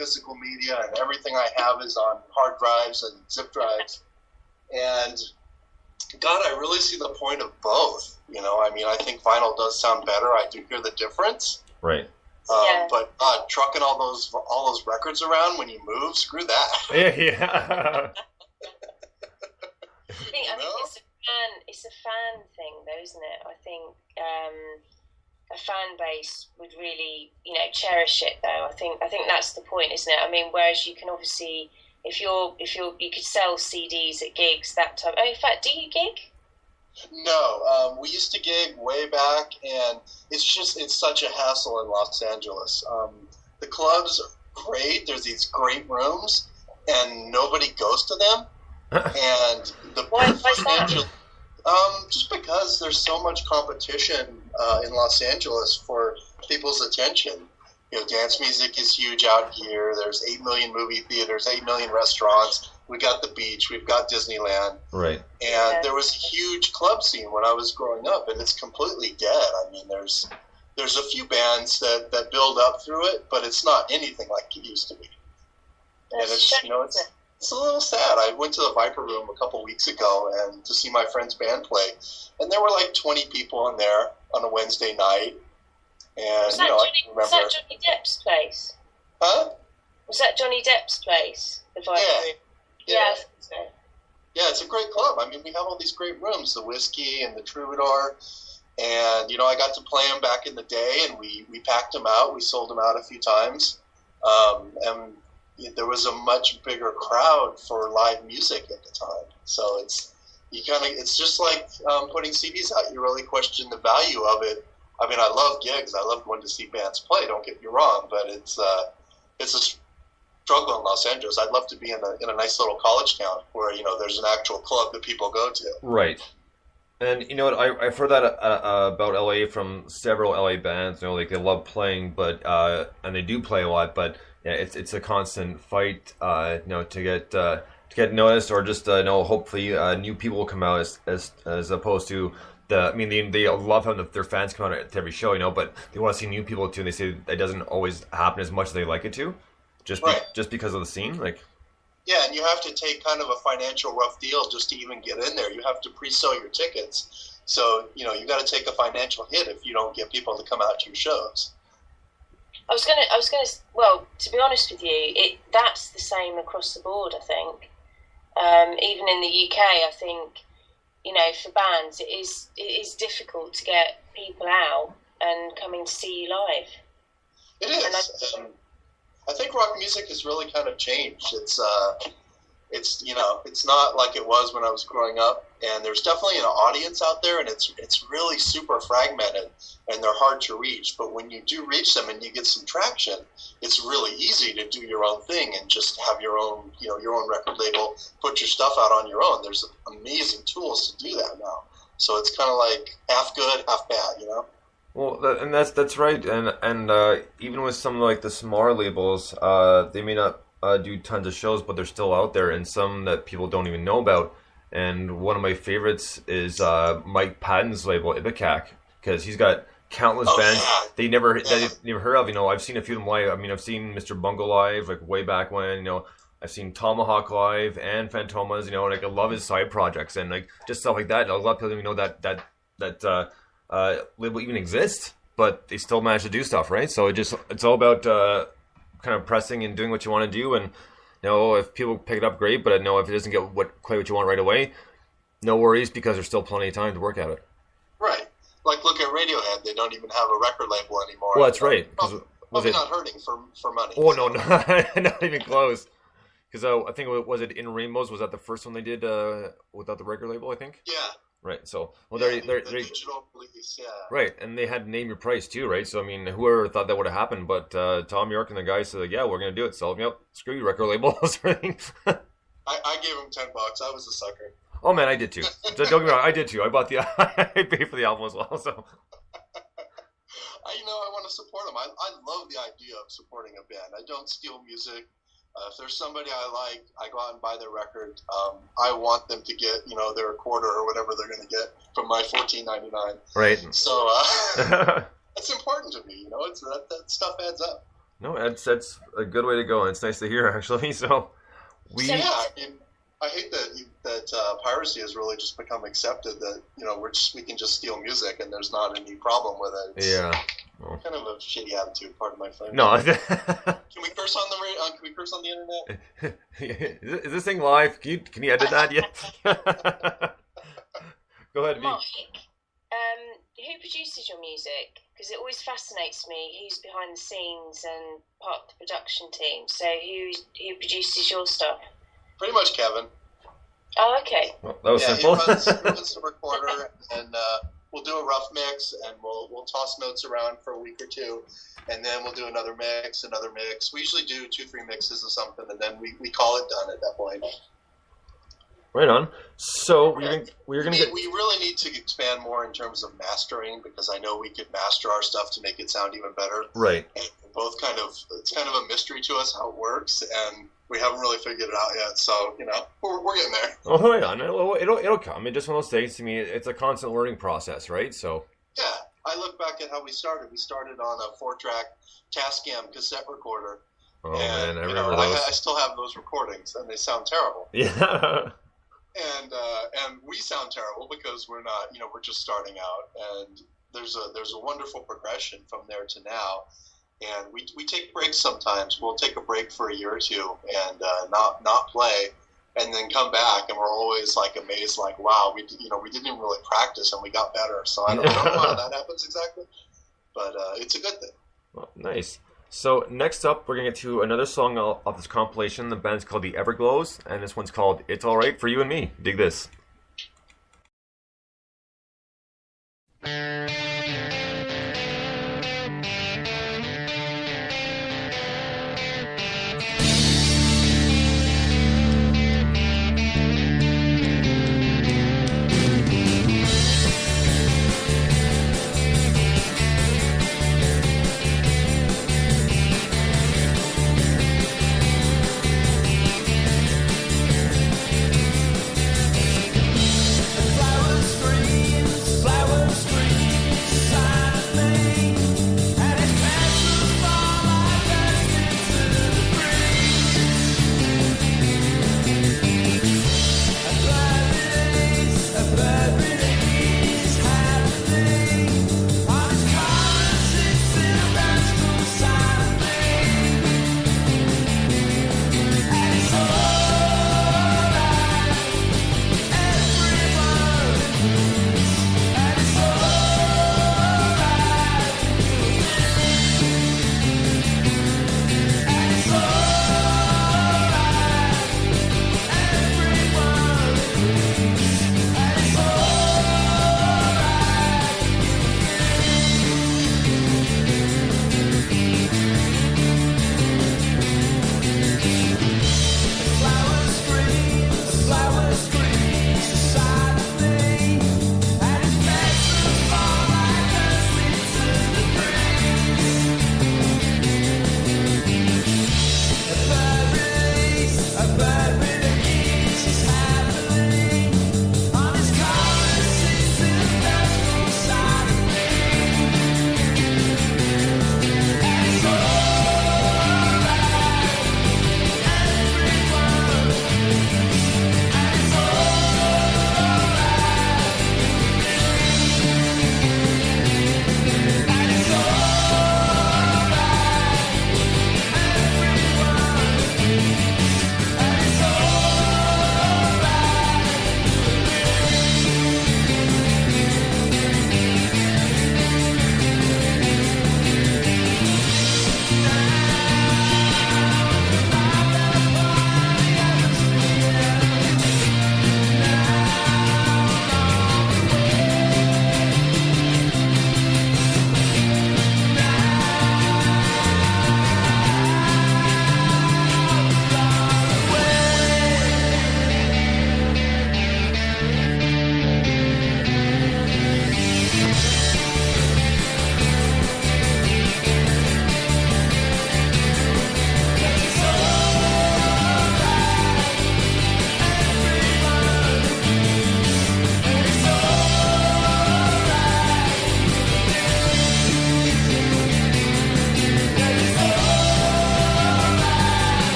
physical media, and everything I have is on hard drives and zip drives. And God, I really see the point of both. I mean, I think vinyl does sound better. I do hear the difference. Right. But trucking all those records around when you move, screw that. Yeah. I think it's a fan thing, though, isn't it? I think a fan base would really, cherish it, though. I think that's the point, isn't it? I mean, whereas you can obviously, if you could sell CDs at gigs that time. Oh, in fact, do you gig? No, we used to gig way back, and it's such a hassle in Los Angeles. The clubs are great. There's these great rooms, and nobody goes to them. And why is that? Just because there's so much competition in Los Angeles for people's attention. Dance music is huge out here. There's 8 million movie theaters, 8 million restaurants. We got the beach. We've got Disneyland. Right. And there was a huge club scene when I was growing up, and it's completely dead. I mean, there's a few bands that build up through it, but it's not anything like it used to be. And it's a little sad. I went to the Viper Room a couple weeks ago and to see my friend's band play, and there were like 20 people in there on a Wednesday night. And was that Johnny Depp's place? Huh? Was that Johnny Depp's place? The Viper Room? Yeah. I think so. Yeah, it's a great club. I mean, we have all these great rooms, the Whiskey and the Troubadour, and I got to play them back in the day, and we packed them out. We sold them out a few times, and there was a much bigger crowd for live music at the time. So it's just like putting CDs out. You really question the value of it. I mean, I love gigs. I love going to see bands play. Don't get me wrong, but it's a struggle in Los Angeles. I'd love to be in a nice little college town where there's an actual club that people go to. Right. And you know what? I've heard that about LA from several LA bands. Like they love playing, but and they do play a lot, but yeah, it's a constant fight. To get noticed, or just hopefully new people will come out as opposed to. They love having their fans come out to every show, but they want to see new people too. And they say it doesn't always happen as much as they like it to, just because of the scene. Yeah, and you have to take kind of a financial rough deal just to even get in there. You have to pre-sell your tickets, so you got to take a financial hit if you don't get people to come out to your shows. I was gonna. Well, to be honest with you, that's the same across the board. I think, even in the UK, I think. For bands, it is difficult to get people out and coming to see you live. It is. I think rock music has really kind of changed. It's not like it was when I was growing up, and there's definitely an audience out there, and it's really super fragmented, and they're hard to reach. But when you do reach them and you get some traction, it's really easy to do your own thing and just have your own record label, put your stuff out on your own. There's amazing tools to do that now. So it's kind of like half good, half bad, Well, and that's right, and even with some like the smaller labels, they may not do tons of shows, but they're still out there, and some that people don't even know about. And one of my favorites is Mike Patton's label, Ipecac, because he's got countless bands they never heard of. I've seen a few of them live. I mean, I've seen Mr. Bungle live, like way back when. I've seen Tomahawk live and Fantomas. I love his side projects and like just stuff like that. And a lot of people don't even know that label even exists, but they still manage to do stuff, right? So it's all about kind of pressing and doing what you want to do, and if people pick it up, great, but if it doesn't get quite what you want right away, no worries, because there's still plenty of time to work at it. Right. Like look at Radiohead, they don't even have a record label anymore. Well, that's right. Probably not hurting for money. Oh no, not even close. Because I think was it In Rainbows? Was that the first one they did without the record label? I think. Yeah. Right. So they're digital release. Yeah. Right, and they had Name Your Price too, right? So I mean, whoever thought that would have happened? But Tom York and the guys said, "Yeah, we're gonna do it." So screw you, record labels. I gave him $10. I was a sucker. Oh man, I did too. Don't get me wrong, I did too. I bought I paid for the album as well. So. I want to support them. I love the idea of supporting a band. I don't steal music. If there's somebody I like, I go out and buy their record. I want them to get, their quarter or whatever they're going to get from my $14.99. Right. So it's important to me. It's that stuff adds up. No, that's a good way to go, and it's nice to hear actually. So we So Yeah, I mean, I hate that piracy has really just become accepted. That we can just steal music and there's not any problem with it. It's yeah. Well, kind of a shitty attitude. Pardon my French. no, Can we curse on the Can we curse on the internet? is this thing live? Can you edit that yet? Go ahead, V. Mike, who produces your music? Because it always fascinates me who's behind the scenes and part of the production team. So who produces your stuff? Pretty much Kevin. Oh, okay. Well, that was Yeah, simple. he runs the recorder, and we'll do a rough mix, and we'll toss notes around for a week or two, and then we'll do another mix. We usually do 2-3 mixes of something, and then we call it done at that point. Right on. So we're gonna get. We really need to expand more in terms of mastering, because I know we could master our stuff to make it sound even better. Right. And it's kind of a mystery to us how it works, and we haven't really figured it out yet. So we're getting there. Oh, right on. It'll come. It's just one of those things. To me, it's a constant learning process, right? So. Yeah, I look back at how we started. We started on a 4-track Tascam cassette recorder. Oh And, man, I remember those. I still have those recordings, and they sound terrible. Yeah. And we sound terrible because we're not, we're just starting out. And there's a wonderful progression from there to now. And we take breaks sometimes. We'll take a break for a year or two and not play, and then come back, and we're always like amazed, like, wow, we didn't even really practice and we got better. So I don't know how that happens exactly, but it's a good thing. Well, nice. So next up, we're gonna get to another song off this compilation. The band's called the Everglows, and this one's called "It's All Right for You and Me." Dig this.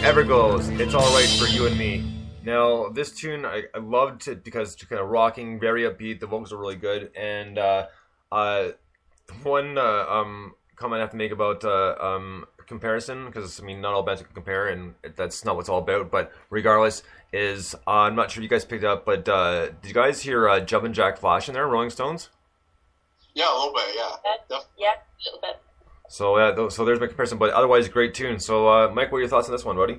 Everglows, It's Alright for You and Me. Now, this tune I loved it because it's kind of rocking, very upbeat, the vocals are really good, and one comment I have to make about comparison, because I mean, not all bands can compare, and that's not what it's all about, but regardless, is I'm not sure if you guys picked up, but did you guys hear Jumpin' Jack Flash in there, Rolling Stones? Yeah, a little bit, yeah. Yeah, a little bit. So yeah, so there's my comparison, but otherwise, great tune. So Mike, what are your thoughts on this one, buddy?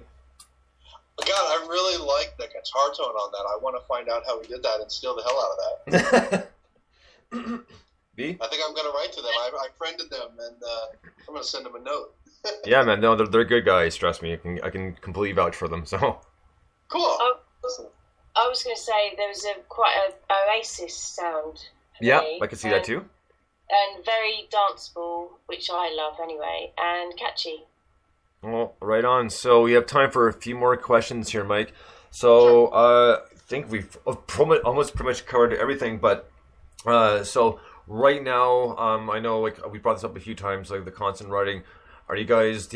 God, I really like the guitar tone on that. I want to find out how he did that and steal the hell out of that. B? I think I'm going to write to them. I friended them, and I'm going to send them a note. Yeah, man, no, they're good guys. Trust me, I can completely vouch for them. So cool. I was going to say there was quite a Oasis sound. Yeah, I can see that too. And very danceable, which I love anyway, and catchy. Well, right on. So we have time for a few more questions here, Mike. So I think we've almost pretty much covered everything, but so right now, I know like we brought this up a few times, like the constant writing. Do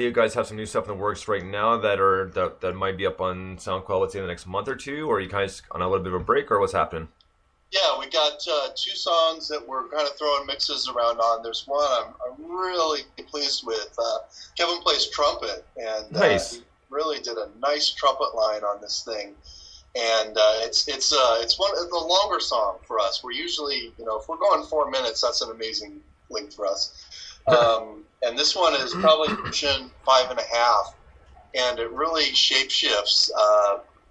you guys have some new stuff in the works right now that might be up on SoundCloud, let's say in the next month or two, or are you guys on a little bit of a break, or what's happening? Yeah, we got 2 songs that we're kind of throwing mixes around on. There's one I'm really pleased with. Kevin plays trumpet, and nice. He really did a nice trumpet line on this thing. And it's one of the longer song for us. We're usually, if we're going 4 minutes, that's an amazing length for us. And this one is probably pushing 5.5, and it really shapeshifts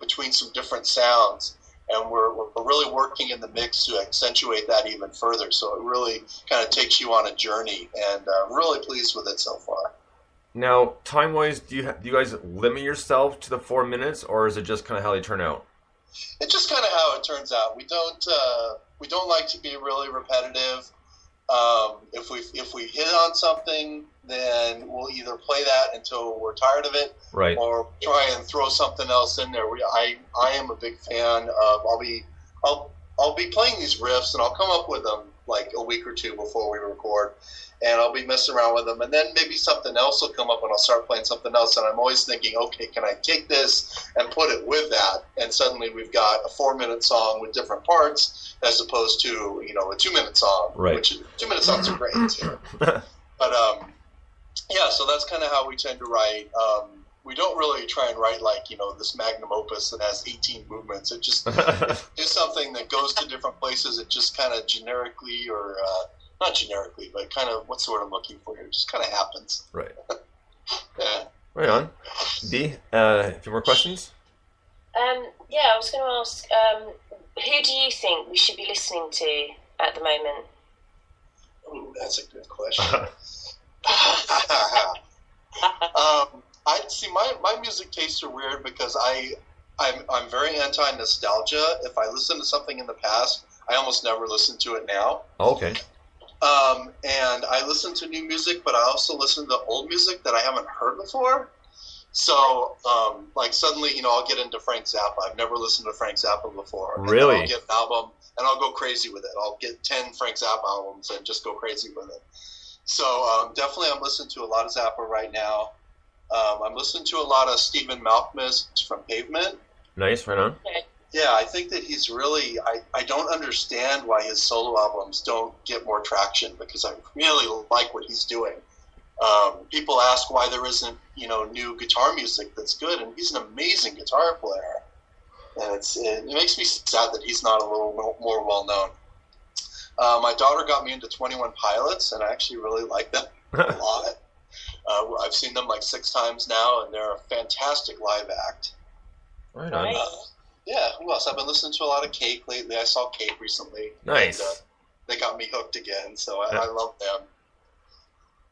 between some different sounds. And we're really working in the mix to accentuate that even further. So it really kind of takes you on a journey, and really pleased with it so far. Now, time-wise, do you guys limit yourself to the 4 minutes, or is it just kind of how they turn out? It's just kind of how it turns out. We don't like to be really repetitive. If we hit on something, then we'll either play that until we're tired of it, right, or try and throw something else in there. I am a big fan of. I'll be playing these riffs, and I'll come up with them like a week or two before we record, and I'll be messing around with them, and then maybe something else will come up, and I'll start playing something else, and I'm always thinking, okay, can I take this and put it with that? And suddenly we've got a 4-minute song with different parts, as opposed to a 2-minute song, right. Which 2-minute songs are great too. But yeah, so that's kind of how we tend to write. We don't really try and write like, this magnum opus that has 18 movements. It just is something that goes to different places. It just kind of generically, or not generically, but kind of what's the word I'm looking for here? It just kind of happens. Right. Yeah. Right on. B, a few more questions? Yeah, I was going to ask, who do you think we should be listening to at the moment? Ooh, that's a good question. I see. My music tastes are weird because I'm very anti nostalgia. If I listen to something in the past, I almost never listen to it now. Okay. And I listen to new music, but I also listen to old music that I haven't heard before. So, like suddenly, I'll get into Frank Zappa. I've never listened to Frank Zappa before. Really? I'll get an album and I'll go crazy with it. I'll get 10 Frank Zappa albums and just go crazy with it. So, definitely I'm listening to a lot of Zappa right now. I'm listening to a lot of Stephen Malkmus from Pavement. Nice, right on. Yeah, I think that he's really, I don't understand why his solo albums don't get more traction, because I really like what he's doing. People ask why there isn't, new guitar music that's good, and he's an amazing guitar player. And it makes me sad that he's not a little more well known. My daughter got me into 21 Pilots, and I actually really like them a lot. I've seen them like 6 times now, and they're a fantastic live act. Right on. Yeah, who else? I've been listening to a lot of Cake lately. I saw Cake recently. Nice. And, they got me hooked again, so I love them.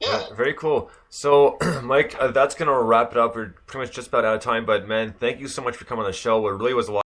Yeah. Very cool. So, Mike, that's going to wrap it up. We're pretty much just about out of time, but man, thank you so much for coming on the show. It really was a lot.